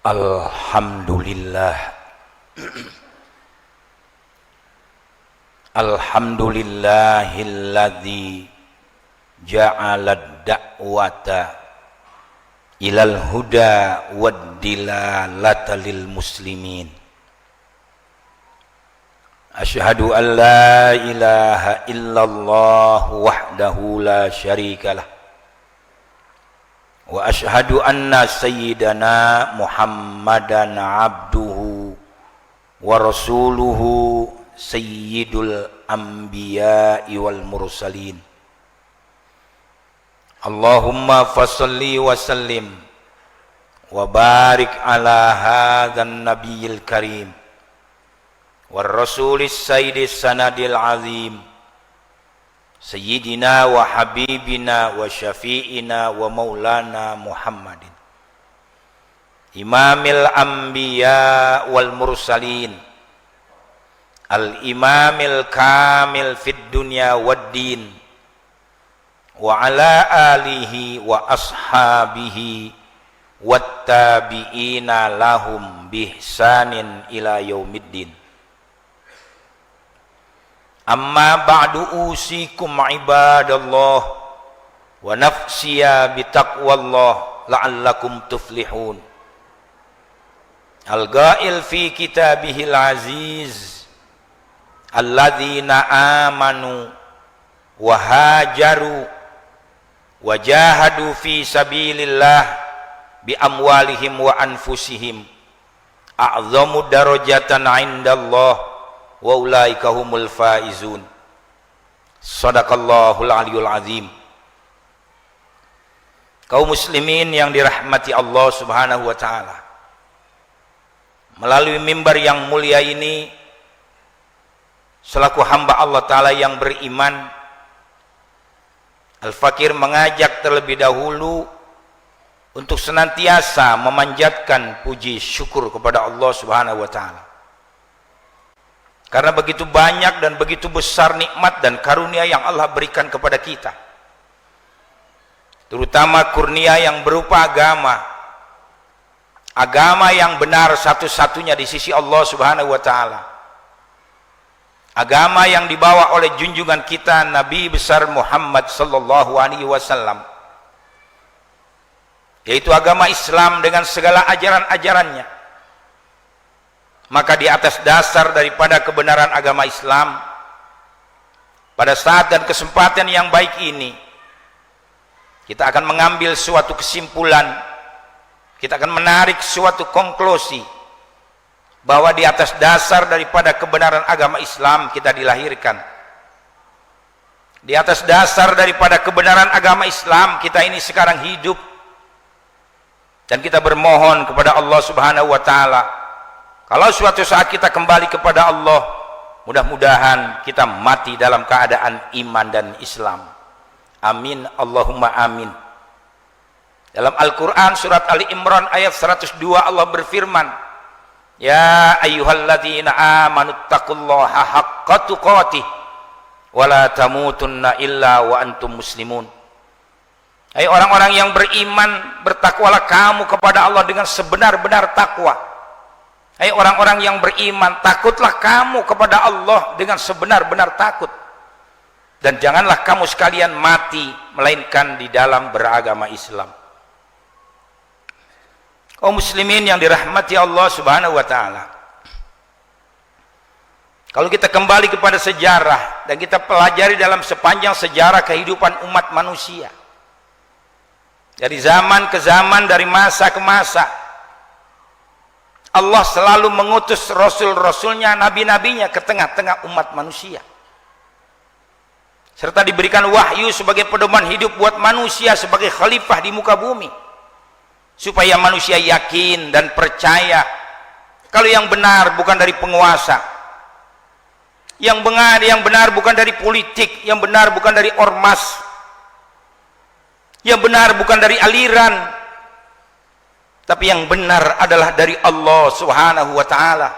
Alhamdulillah. Alhamdulillahilladzi ja'ala ad-da'wata ilal huda wad-dilalata lil muslimin. Asyhadu an la ilaha illallah wahdahu la syarikalah. Wa asyhadu anna sayyidana Muhammadan abduhu wa rasuluhu sayyidul anbiya'i wal mursalin. Allahumma fasalli wa sallim wa barik ala hadzal nabiyil karim war rasulis sayyidis sanadil azim Sayyidina wa habibina wa syafi'ina wa maulana Muhammadin Imamil anbiya wal mursalin Al-imamil kamil fid dunya wad din wa ala alihi wa ashabihi wat tabi'ina lahum bihsanin ila yaumiddin. Amma ba'du usikum ibadallah wa nafsiya bitaqwallah la'allakum tuflihun. Al-ghail fi kitabihil aziz alladzina amanu wa hajaru wa jahadu fi sabilillah bi amwalihim wa anfusihim a'zamu darajatan 'indallah wa ulaika humul faizun. Shadaqallahul aliyul azim. Kaum muslimin yang dirahmati Allah Subhanahu wa taala, melalui mimbar yang mulia ini selaku hamba Allah taala yang beriman, Al-Fakir mengajak terlebih dahulu untuk senantiasa memanjatkan puji syukur kepada Allah Subhanahu wa taala. Karena begitu banyak dan begitu besar nikmat dan karunia yang Allah berikan kepada kita, terutama kurnia yang berupa agama yang benar satu-satunya di sisi Allah Subhanahu wa taala, agama yang dibawa oleh junjungan kita Nabi besar Muhammad sallallahu alaihi wasallam, yaitu agama Islam dengan segala ajaran-ajarannya. Maka di atas dasar daripada kebenaran agama Islam, pada saat dan kesempatan yang baik ini, kita akan mengambil suatu kesimpulan, kita akan menarik suatu konklusi bahwa di atas dasar daripada kebenaran agama Islam kita dilahirkan. Di atas dasar daripada kebenaran agama Islam kita ini sekarang hidup, dan kita bermohon kepada Allah Subhanahu wa taala, kalau suatu saat kita kembali kepada Allah, mudah-mudahan kita mati dalam keadaan iman dan Islam. Amin Allahumma amin. Dalam Al-Quran surat Ali Imran ayat 102 Allah berfirman, Ya ayyuhalladzina amanuttaqullaha haqqa tuqatih wa la tamutunna illa wa antum muslimun. Hai orang-orang yang beriman, bertakwalah kamu kepada Allah dengan sebenar-benar takwa. Hai orang-orang yang beriman, takutlah kamu kepada Allah dengan sebenar-benar takut, dan janganlah kamu sekalian mati melainkan di dalam beragama Islam. Kaum muslimin yang dirahmati Allah Subhanahu wa taala, kalau kita kembali kepada sejarah dan kita pelajari dalam sepanjang sejarah kehidupan umat manusia, dari zaman ke zaman, dari masa ke masa, Allah selalu mengutus rasul-rasulnya, nabi-nabinya ke tengah-tengah umat manusia, serta diberikan wahyu sebagai pedoman hidup buat manusia sebagai khalifah di muka bumi, supaya manusia yakin dan percaya kalau yang benar bukan dari penguasa, yang benar bukan dari politik, yang benar bukan dari ormas, yang benar bukan dari aliran, tapi yang benar adalah dari Allah Subhanahu wa taala.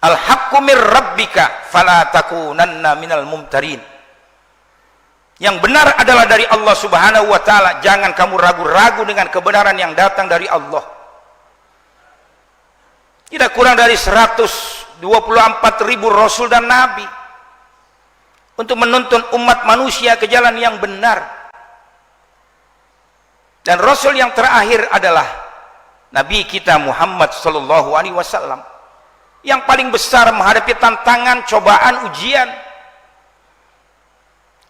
Al-haqqu mir rabbika fala takunanna minal mumtarin. Yang benar adalah dari Allah Subhanahu wa taala, jangan kamu ragu-ragu dengan kebenaran yang datang dari Allah. Tidak kurang dari 124.000 rasul dan nabi untuk menuntun umat manusia ke jalan yang benar. Dan rasul yang terakhir adalah nabi kita Muhammad sallallahu alaihi wasallam, yang paling besar menghadapi tantangan, cobaan, ujian.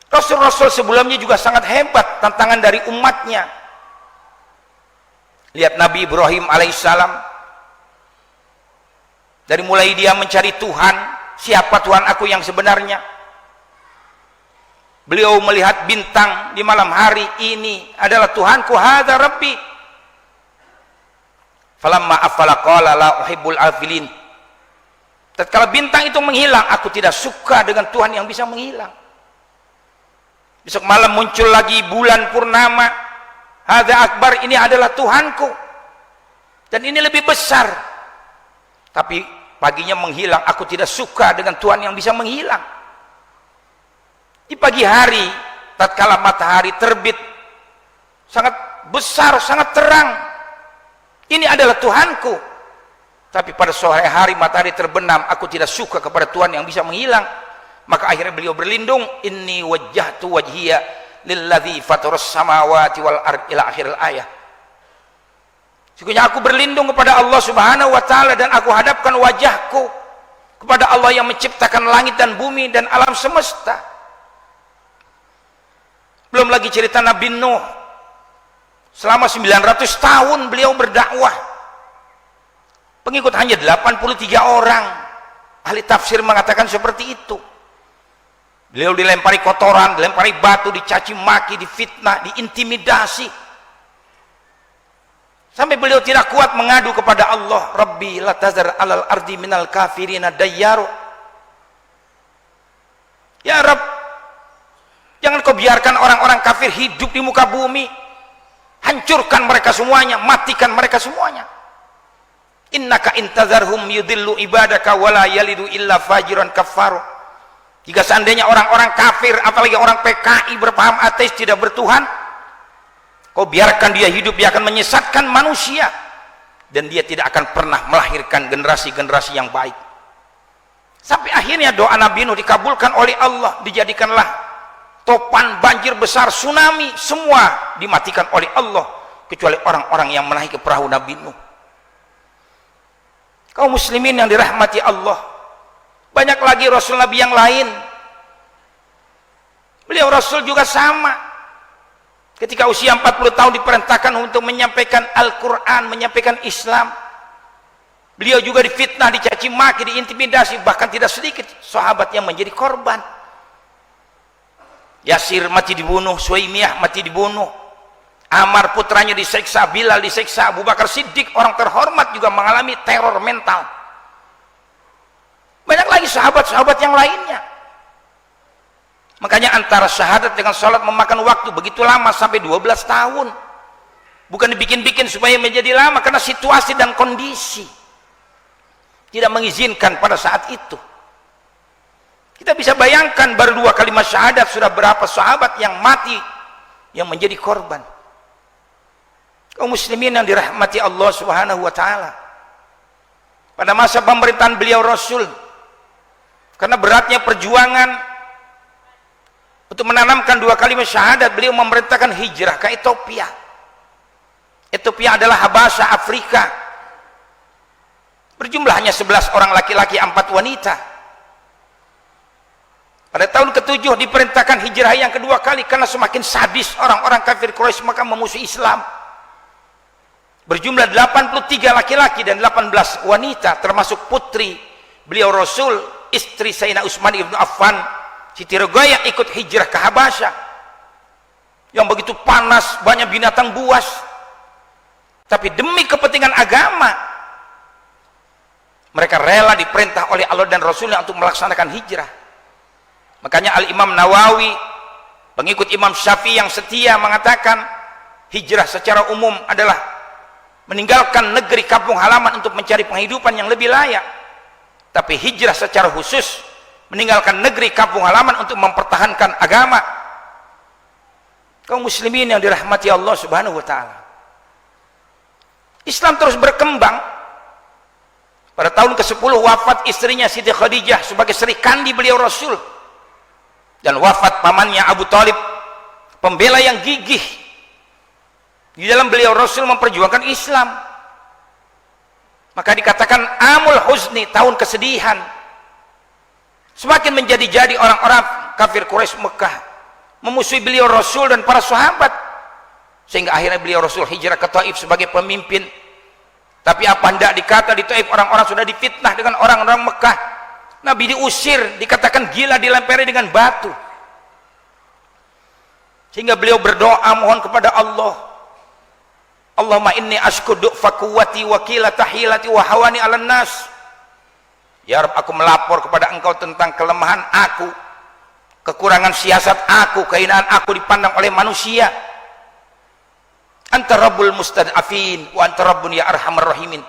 Rasul-rasul sebelumnya juga sangat hebat tantangan dari umatnya. Lihat Nabi Ibrahim alaihissalam, dari mulai dia mencari Tuhan, siapa Tuhan aku yang sebenarnya. Beliau melihat bintang di malam hari, ini adalah Tuhanku, hadza rabbi. Falamma afala qala la uhibbul afilin. Tatkala bintang itu menghilang, aku tidak suka dengan Tuhan yang bisa menghilang. Besok malam muncul lagi bulan purnama, hadza akbar, ini adalah Tuhanku dan ini lebih besar. Tapi paginya menghilang, aku tidak suka dengan Tuhan yang bisa menghilang. Di pagi hari tatkala matahari terbit sangat besar, sangat terang, ini adalah Tuhanku. Tapi pada sore hari matahari terbenam, aku tidak suka kepada Tuhan yang bisa menghilang. Maka akhirnya beliau berlindung, inni wajjahtu wajhiya lilladzi fataras samawati wal ard, ila akhir ayat. Sesungguhnya aku berlindung kepada Allah Subhanahu wa taala dan aku hadapkan wajahku kepada Allah yang menciptakan langit dan bumi dan alam semesta. Belum lagi cerita Nabi Nuh, selama 900 tahun beliau berdakwah, pengikut hanya 83 orang. Ahli tafsir mengatakan seperti itu. Beliau dilempari kotoran, dilempari batu, dicaci maki, difitnah, diintimidasi, sampai beliau tidak kuat mengadu kepada Allah, Rabbi la tazar alal ardi minal kafirina dayyaru. Ya Rabb, jangan kau biarkan orang-orang kafir hidup di muka bumi, hancurkan mereka semuanya, matikan mereka semuanya. Innaka intazarhum yudillu ibadaka wala yalidu illa fajiran kafaru. Jika seandainya orang-orang kafir, apalagi orang PKI berpaham ateis, tidak bertuhan, kau biarkan dia hidup, dia akan menyesatkan manusia dan dia tidak akan pernah melahirkan generasi-generasi yang baik. Sampai akhirnya doa Nabi Nuh dikabulkan oleh Allah, dijadikanlah topan, banjir besar, tsunami, semua dimatikan oleh Allah kecuali orang-orang yang menaiki perahu Nabi Nuh. Kaum muslimin yang dirahmati Allah, banyak lagi Rasul Nabi yang lain. Beliau Rasul juga sama. Ketika usia 40 tahun diperintahkan untuk menyampaikan Al-Quran, menyampaikan Islam, beliau juga difitnah, dicaci maki, diintimidasi, bahkan tidak sedikit sahabat yang menjadi korban. Yasir mati dibunuh, Suaimiyah mati dibunuh, Ammar putranya diseksa, Bilal diseksa, Abu Bakar Siddiq orang terhormat juga mengalami teror mental. Banyak lagi sahabat-sahabat yang lainnya. Makanya antara syahadat dengan sholat memakan waktu begitu lama, sampai 12 tahun. Bukan dibikin-bikin supaya menjadi lama, karena situasi dan kondisi tidak mengizinkan pada saat itu. Kita bisa bayangkan baru 2 kalimat syahadat sudah berapa sahabat yang mati, yang menjadi korban. Kaum muslimin yang dirahmati Allah Subhanahu wa taala, pada masa pemerintahan beliau Rasul, karena beratnya perjuangan untuk menanamkan 2 kalimat syahadat, beliau memerintahkan hijrah ke Ethiopia. Ethiopia adalah Habasya, Afrika. Berjumlah hanya 11 orang laki-laki, 4 wanita. Pada tahun ke-7 diperintahkan hijrah yang kedua kali, karena semakin sadis orang-orang kafir Quraisy maka memusuhi Islam. Berjumlah 83 laki-laki dan 18 wanita, termasuk putri beliau Rasul, istri Sayyidina Utsman ibnu Affan, Siti Ruqayyah, ikut hijrah ke Habasya yang begitu panas, banyak binatang buas, tapi demi kepentingan agama mereka rela diperintah oleh Allah dan Rasulnya untuk melaksanakan hijrah. Makanya Al-Imam Nawawi, pengikut Imam Syafi'i yang setia, mengatakan hijrah secara umum adalah meninggalkan negeri kampung halaman untuk mencari penghidupan yang lebih layak. Tapi hijrah secara khusus meninggalkan negeri kampung halaman untuk mempertahankan agama. Kaum muslimin yang dirahmati Allah Subhanahu wa taala, Islam terus berkembang Pada tahun ke-10 wafat istrinya Siti Khadijah sebagai Sri Kandi beliau Rasul, dan wafat pamannya Abu Thalib, pembela yang gigih di dalam beliau Rasul memperjuangkan Islam. Maka dikatakan amul huzni, tahun kesedihan. Semakin menjadi-jadi orang-orang kafir Quraisy Mekah memusuhi beliau Rasul dan para sahabat, sehingga akhirnya beliau Rasul hijrah ke Taif sebagai pemimpin. Tapi apa hendak dikata, di Taif orang-orang sudah difitnah dengan orang-orang Mekah. Nabi diusir, dikatakan gila, dilempari dengan batu. Sehingga beliau berdoa mohon kepada Allah, Allahumma inni ashku du'fa quwwati wa qilata hilati wa hawani 'alan nas. Ya Rabb, aku melapor kepada Engkau tentang kelemahan aku, kekurangan siasat aku, kehinaan aku dipandang oleh manusia. Anta Rabbul mustad'afin wa anta Rabbun ya arhamar rahimin.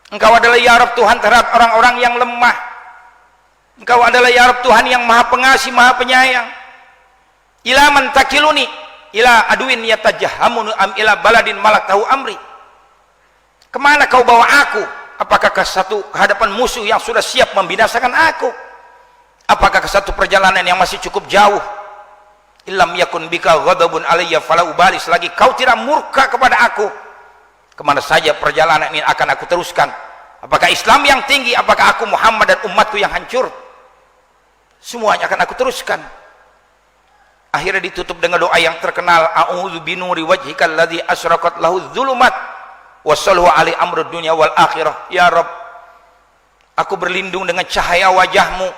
Engkau adalah ya Rabb Tuhan terhadap orang-orang yang lemah. Engkau adalah ya Rabb Tuhan yang maha pengasih, maha penyayang. Ila man takiluni ila aduin yatajahamunu am ila baladin malak tahu amri. Kemana kau bawa aku? Apakah ke satu hadapan musuh yang sudah siap membinasakan aku? Apakah ke satu perjalanan yang masih cukup jauh? Illam yakun bika ghadabun alayya fala ubali, selagi kau tidak murka kepada aku, kemana saja perjalanan ini akan aku teruskan. Apakah Islam yang tinggi, apakah aku Muhammad dan umatku yang hancur, semuanya akan aku teruskan. Akhirnya ditutup dengan doa yang terkenal, a'udzu binuri wajhikal ladzi asyraqat lahu dzulumat wa salhu alaihi amrud dunya wal akhirah. Ya Rabb, aku berlindung dengan cahaya wajahmu,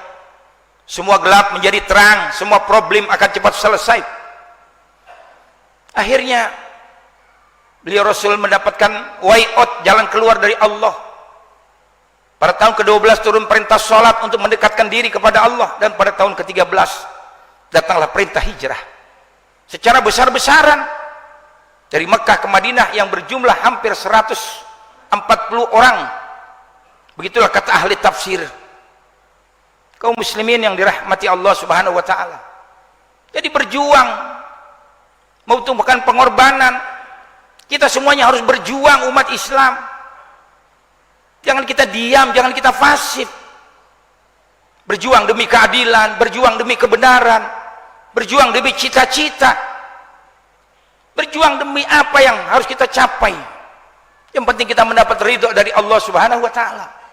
semua gelap menjadi terang, semua problem akan cepat selesai. Akhirnya beliau Rasul mendapatkan way out, jalan keluar dari Allah. Pada tahun ke-12 turun perintah sholat untuk mendekatkan diri kepada Allah, dan pada tahun ke-13 datanglah perintah hijrah secara besar-besaran dari Mekah ke Madinah yang berjumlah hampir 140 orang. Begitulah kata ahli tafsir. Kaum muslimin yang dirahmati Allah subhanahu wa ta'ala, jadi berjuang, membutuhkan pengorbanan. Kita semuanya harus berjuang, umat Islam. Jangan kita diam, jangan kita pasif. Berjuang demi keadilan, berjuang demi kebenaran, berjuang demi cita-cita, berjuang demi apa yang harus kita capai. Yang penting kita mendapat ridho dari Allah subhanahu wa ta'ala.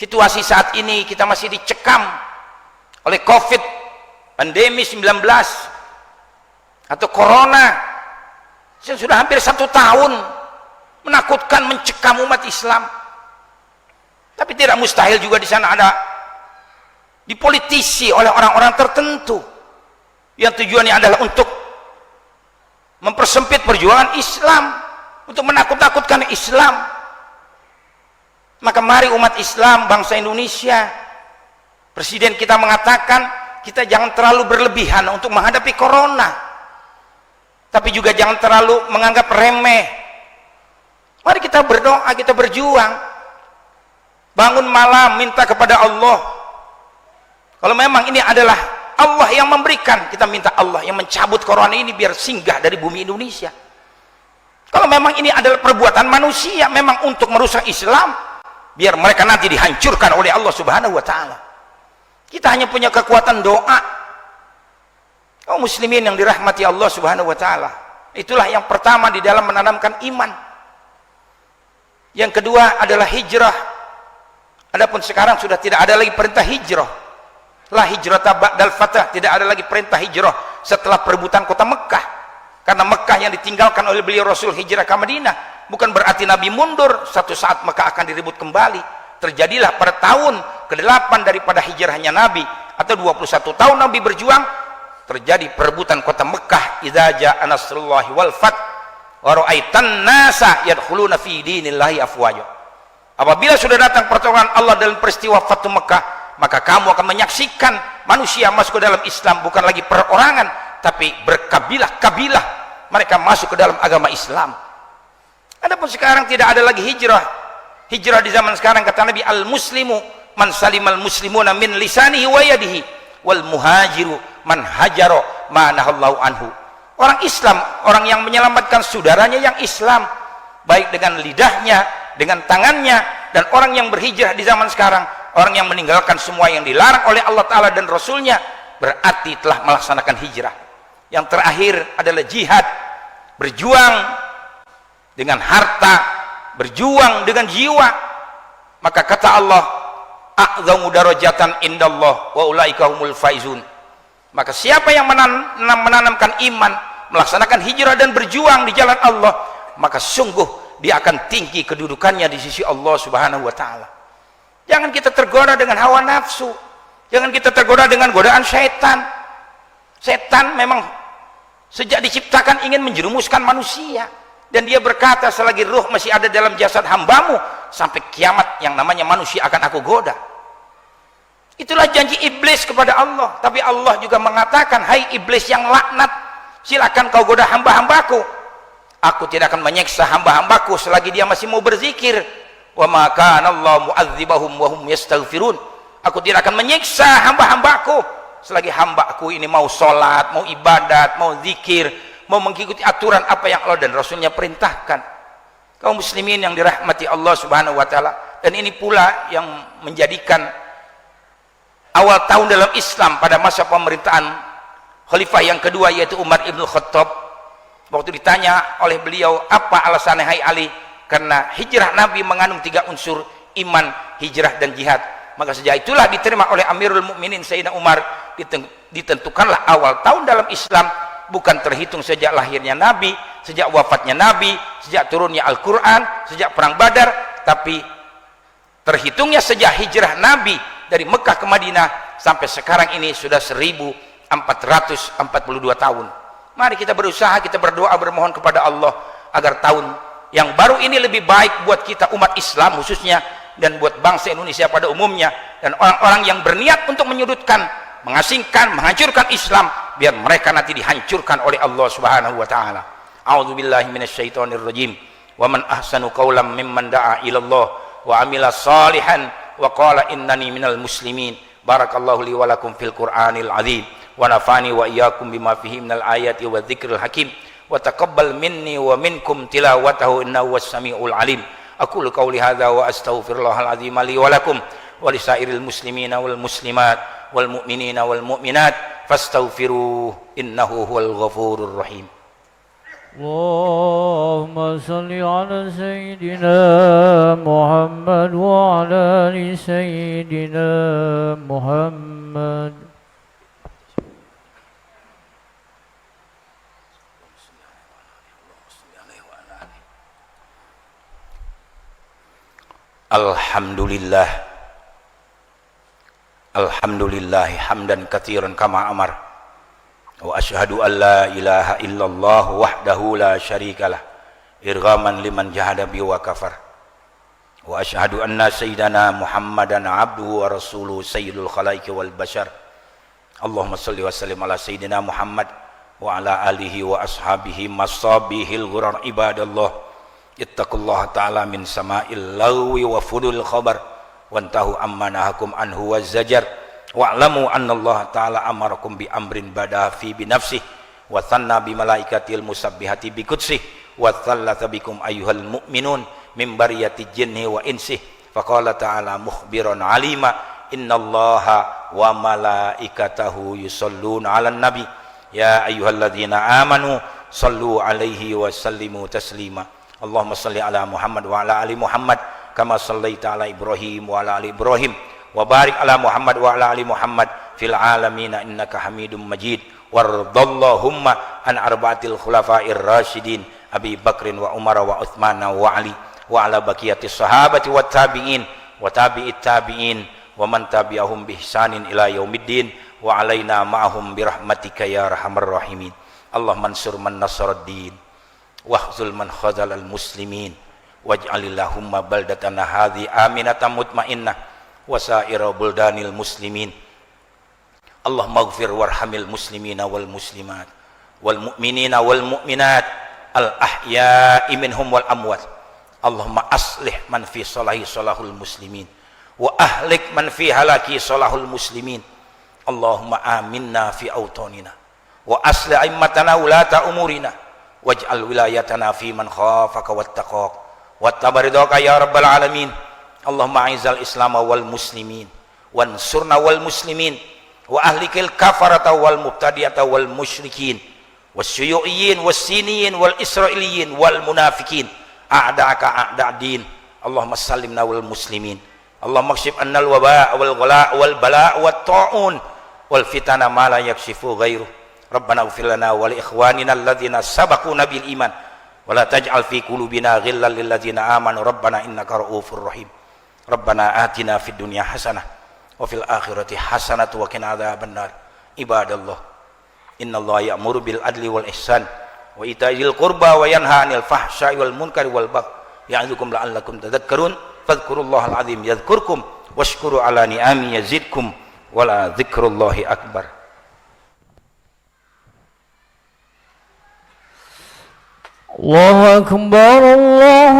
Situasi saat ini kita masih dicekam oleh COVID, pandemi 19 atau corona, sudah hampir 1 tahun, menakutkan, mencekam umat Islam. Tapi tidak mustahil juga di sana ada dipolitisi oleh orang-orang tertentu yang tujuannya adalah untuk mempersempit perjuangan Islam, untuk menakut-nakutkan Islam. Maka mari umat Islam, bangsa Indonesia, presiden kita mengatakan kita jangan terlalu berlebihan untuk menghadapi corona, tapi juga jangan terlalu menganggap remeh. Mari kita berdoa, kita berjuang, bangun malam minta kepada Allah. Kalau memang ini adalah Allah yang memberikan, kita minta Allah yang mencabut corona ini biar singgah dari bumi Indonesia. Kalau memang ini adalah perbuatan manusia memang untuk merusak Islam, biar mereka nanti dihancurkan oleh Allah subhanahu wa ta'ala. Kita hanya punya kekuatan doa. Kaum muslimin yang dirahmati Allah subhanahu wa ta'ala, itulah yang pertama di dalam menanamkan iman. Yang kedua adalah hijrah. Adapun sekarang sudah tidak ada lagi perintah hijrah. La hijrata ba'dal fatah, tidak ada lagi perintah hijrah setelah perebutan kota Mekah. Karena Mekah yang ditinggalkan oleh beliau Rasul hijrah ke Madinah, bukan berarti Nabi mundur. Satu saat Mekah akan direbut kembali. Terjadilah pada tahun ke-8 daripada hijrahnya Nabi, atau 21 tahun Nabi berjuang, terjadi perebutan kota Mekah. Idza jaa nasrullahi wal fath wa ra'aitan nasa yadkhuluna fi dinillahi afwaja. Apabila sudah datang pertolongan Allah dalam peristiwa Fathu Mekah, maka kamu akan menyaksikan manusia masuk ke dalam Islam, bukan lagi perorangan, tapi berkabilah-kabilah mereka masuk ke dalam agama Islam. Adapun sekarang tidak ada lagi hijrah. Hijrah di zaman sekarang kata Nabi, al muslimu man salimal muslimuna min lisanihi wa yadihi wal muhajiru man hajaro ma nahallahu anhu. Orang Islam, orang yang menyelamatkan saudaranya yang Islam, baik dengan lidahnya, dengan tangannya, dan orang yang berhijrah di zaman sekarang, orang yang meninggalkan semua yang dilarang oleh Allah Ta'ala dan Rasulnya, berarti telah melaksanakan hijrah. Yang terakhir adalah jihad, berjuang dengan harta, berjuang dengan jiwa. Maka kata Allah, a'dhamu darajatan indallah wa ulaika humul faizun. Maka siapa yang menanamkan iman, melaksanakan hijrah dan berjuang di jalan Allah, maka sungguh dia akan tinggi kedudukannya di sisi Allah Subhanahu wa taala. Jangan kita tergoda dengan hawa nafsu, jangan kita tergoda dengan godaan syaitan. Setan memang sejak diciptakan ingin menjerumuskan manusia, dan dia berkata, selagi ruh masih ada dalam jasad hambamu, sampai kiamat yang namanya manusia akan aku goda. Itulah janji iblis kepada Allah. Tapi Allah juga mengatakan, hai iblis yang laknat, silakan kau goda hamba-hambaku, aku tidak akan menyiksa hamba-hambaku selagi dia masih mau berzikir. Wa ma kana Allah mu'adzibahum wa hum yastaghfirun. Aku tidak akan menyiksa hamba-hambaku selagi hambaku ini mau sholat, mau ibadat, mau zikir, mau mengikuti aturan apa yang Allah dan Rasulnya perintahkan. Kaum muslimin yang dirahmati Allah Subhanahu wa taala, dan ini pula yang menjadikan awal tahun dalam Islam pada masa pemerintahan khalifah yang kedua, yaitu Umar ibn Khattab. Waktu ditanya oleh beliau, apa alasannya hai Ali? Karena hijrah Nabi mengandung 3 unsur, iman, hijrah, dan jihad. Maka sejak itulah diterima oleh Amirul Mukminin Sayyidina Umar. Ditentukanlah awal tahun dalam Islam, bukan terhitung sejak lahirnya Nabi, sejak wafatnya Nabi, sejak turunnya Al-Quran, sejak perang Badar, tapi terhitungnya sejak hijrah Nabi dari Mekah ke Madinah sampai sekarang ini sudah 1442 tahun. Mari kita berusaha, kita berdoa, bermohon kepada Allah agar tahun yang baru ini lebih baik buat kita umat Islam khususnya, dan buat bangsa Indonesia pada umumnya, dan orang-orang yang berniat untuk menyudutkan, mengasingkan, menghancurkan Islam, biar mereka nanti dihancurkan oleh Allah Subhanahu wa taala. A'udzubillahi minasyaitonirrajim. Wa man ahsanu qawlan mimman da'a ilallah wa amila salihan wa qala innani minal muslimin. Barakallahu li wa lakum fil Qur'anil azim wa nafani wa iyyakum bima fihi minal ayati wa dzikril hakim wa taqabbal minni wa minkum tilawatahu innahu was-sami'ul alim. Aqulu qawli hadza wa astaghfirullahal azim li wa lakum wa lisairil muslimina wal muslimat wal mu'minina wal mu'minat fastaghfiruhu innahu huwal ghafurur rahim. Allahumma salli ala sayyidina Muhammad wa ala ali sayyidina Muhammad. Alhamdulillah, alhamdulillahi hamdan katsiran kama amar, wa asyhadu an la ilaha illallah wahdahu la syarikalah irghaman liman jahada bi wa kafar, wa asyhadu anna sayyidana Muhammadan abduhu wa rasuluhu sayyidul khalaiqi wal bashar. Allahumma shalli wa sallim ala sayyidina Muhammad wa ala alihi wa ashabihi masabihil ghurar ibadallah. Ittaqullaha ta'ala min sama'il lagwi wa fudul khabar wantahu amma nahakum anhu wa zajar wa'lamu anna Allah ta'ala amarakum bi amrin bada fi bi nafsih wa thanna bi malaikatil musabbihati bi qudsih wa thallatha bikum ayyuhal mu'minun min bariyati jinni wa insih faqala ta'ala mukhbiran alima innallaha wa malaikatahu yusalluna 'alan nabi ya ayyuhalladzina amanu sallu 'alaihi wa sallimu taslima. Allahumma salli ala Muhammad wa ala ali Muhammad kama sallaita ala Ibrahim wa ala ali Ibrahim wa barik ala Muhammad wa ala ali Muhammad fil alamin innaka Hamidum Majid. Wardallahumma an arba'atil khulafa'ir rasyidin Abi Bakrin wa Umar wa Uthman wa Ali wa ala baqiyatis sahabati wat tabi'in wa tabi'it tabi'in wa man tabi'ahum bi ihsanin ila yaumiddin wa alaina ma'ahum bi rahmatika ya arhamar rahimin. Allahumma ansur man nasaraddin wahzul man khazalal muslimin waj'alillahumma baldatana hadhi aminatan mutmainnah wa sa'ira buldanil muslimin. Allahumma ighfir warhamil muslimina wal muslimat wal mu'minina wal mu'minat al ahya'i minhum wal amwat. Allahumma aslih man fi salahi salahul muslimin wa ahlik man fi halaki salahul muslimin. Allahumma aminna fi autonina wa aslih aimmatana ulata umurina waj'al wilayatana fi man khafaka wattaqaka wattabaridaka ya rabbal alamin. Allahumma a'izzal islam wal muslimin wansurna wal muslimin wa ahlikil kafarata wal mubtadi'ata wal musyrikin wasyuyu'iyyin wassiniyin wal israiliyin wal munafikin a'da'aka a'da'din. Allahumma sallimna wal muslimin. Allahumma kshif annal waba wal ghala wal bala wat ta'un wal fitana ma la yakshifu ghairuh. Rabbana ighfir lana wa li ikhwanina alladhina sabaquna bil iman wa la taj'al fi qulubina ghillan lil ladzina amanu rabbana innaka ra'ufur rahim. Rabbana atina fid dunya hasanah wa fil akhirati hasanah wa qina adzabannar. Ibadallah, innallaha ya'muru bil adli wal ihsan wa ita'il qurba wa yanha 'anil fahsya'i wal munkari wal baghi ya'idzukum la'allakum tadhakkarun. Fadhkurullahal azim yadhkurkum washkuru ala ni'ami yazidkum wa la dzikrullahi akbar. Allahu akbar, Allah